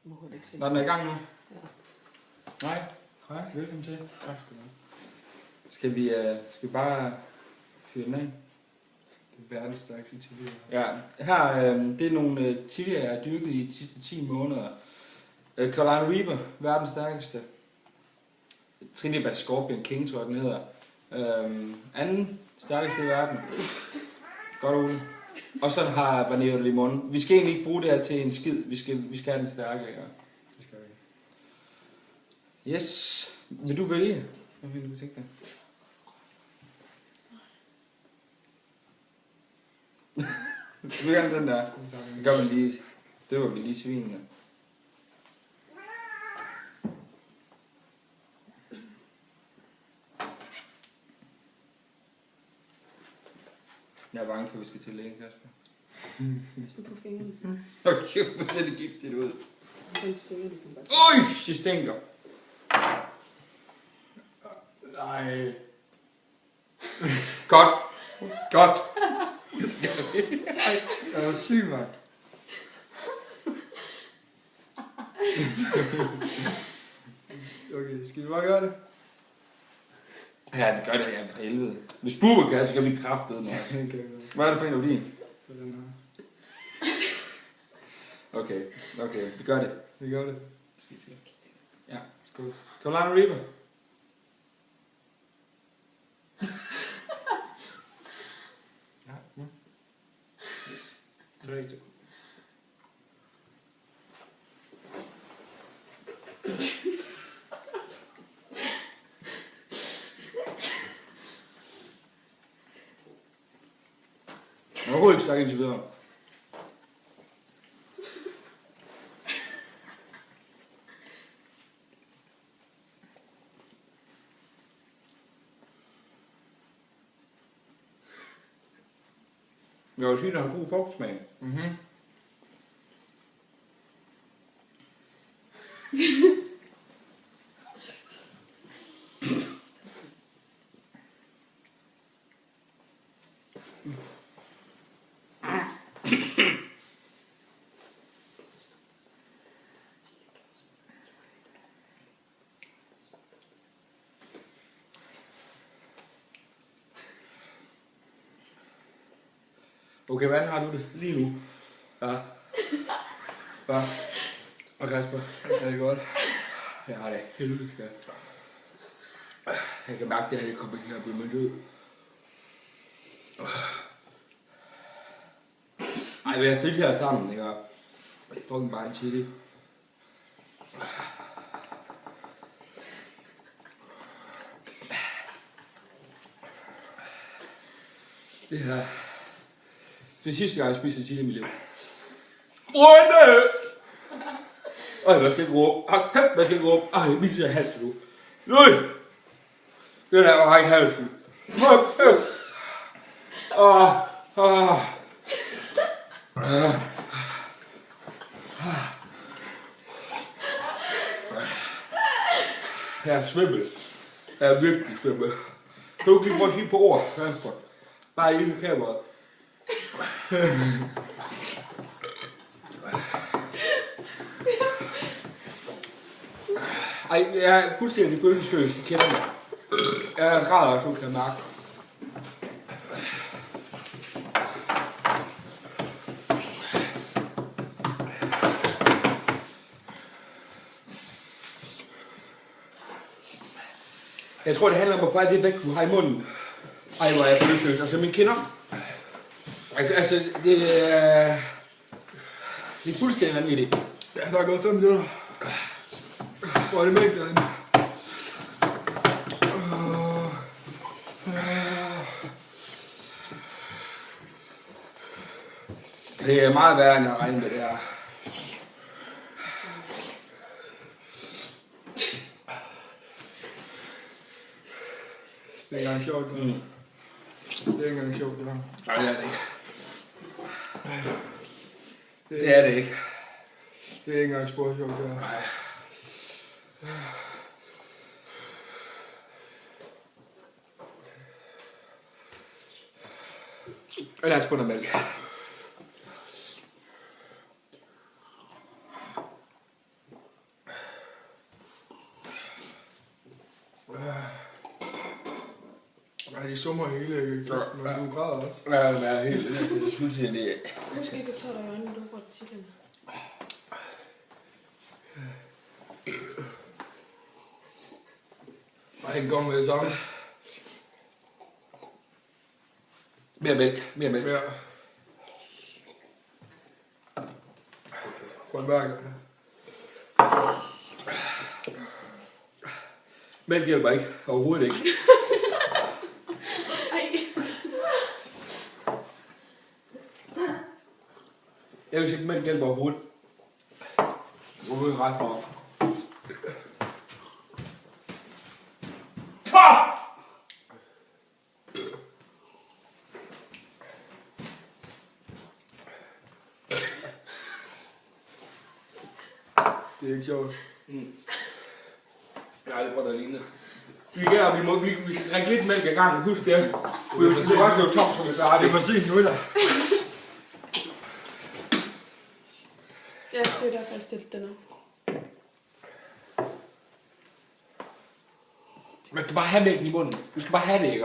Må hun ikke se. Var den er i gang nu? Ja. Nej. Hej, velkommen til. Tak skal du have. Skal vi bare fyre den af? Det er verdens stærkeste chili. Ja, her det er nogle chilier, jeg har dyrket i de sidste 10 måneder. Carolina Reaper, verdens stærkeste. Trinidad Scorpion King, tror jeg den hedder. Anden stærkeste i verden. Godt, Ole. Og så har Vanilla Limon. Vi skal egentlig ikke bruge det her til en skid. Vi skal have den stærke. Ja. Det skal vi. Yes. Vil du vælge? Hvad vil du tænke dig? Du vil gerne den der. Det gør man lige. Det var vi lige svinene. Jeg er bange for, at vi skal til lægen, Kasper. Stå på fingrene. Hold kæft, hvor ser det giftigt ud. Hans fingre, de kan bare... Øj, det stinker. Nej. Godt. Godt. Jeg er syg, mand. Okay, skal vi bare gøre det? Ja, det gør det, ja, for helvede. Hvis Bubber kan, så kan vi kraftede noget. Okay, Hvad er det for en af din? på den her. Okay, vi gør det. Vi gør det. Ja. Skål. Carolina Reaper. Ja. Yes. 3, 2. Overhovedet ikke stærk indtil videre. Jeg vil sige, at der har god frugtsmag. Mhm. Okay, hvordan har du det lige nu? Ja. Hvad? Og Kasper? Er det godt? Jeg har det helvede, skat. Jeg kan mærke det, at jeg kommer ind og bliver med død. Ej, vil jeg sidde her sammen, ikke? Det er fucking bare en chili. Det her... Det er sidste gang, jeg spiser chili i mit liv. Rønne! Ej, hvad skal jeg råbe? Hvad skal jeg råbe? Ej, jeg mister halsen nu. Nøj! Det der var ikke halsen. Jeg er svimmel. Jeg er virkelig svimmel. Kan du lige prøve at kigge på ord? Bare lige med kameraet. Ej, jeg er fuldstændig følelsesløs. I kender mig. Jeg græder, så kan jeg mærke. Jeg tror, det handler om at få alt det væk, du har i munden. Ej, hvor er jeg følelsesløs. Altså, mine kinder. Altså, det er fuldstændig vanvittigt. Ja, der er gået 5 minutter. Hvor er det mængde derinde? Det er meget værre, end jeg har regnet med det her. Det er ikke engang sjovt. Det er ikke engang sjovt, det her. Nej, det er det ikke. Det er det ikke. Det er ikke engang spor sjovt, det her. Nej. Og lad os få noget mælk. Ja, de summer hele kæften, men du græder også. Ja, men jeg er helt det synes jeg, det er. Måske ikke tør dig i øjnene, du får det chicken. Nej, den kommer med det samme. Mere mælk, mere mælk. Ja. Grønbærker. Mælk hjælper ikke. Overhovedet ikke. Ej. Jeg vil sige, at mælk hjælper overhovedet. Overhovedet ret meget. Det er ikke sjovt. Jeg har aldrig prøvet at ligne. Vi kan drikke lidt mælk ad gangen, husk det. Vi vil godt løbe tom, så vi er Det færdige. er for sent nu, der. Ja, det er derfor, jeg stillede den op. Man skal bare have mælken i munden. Du skal bare have det, ikke?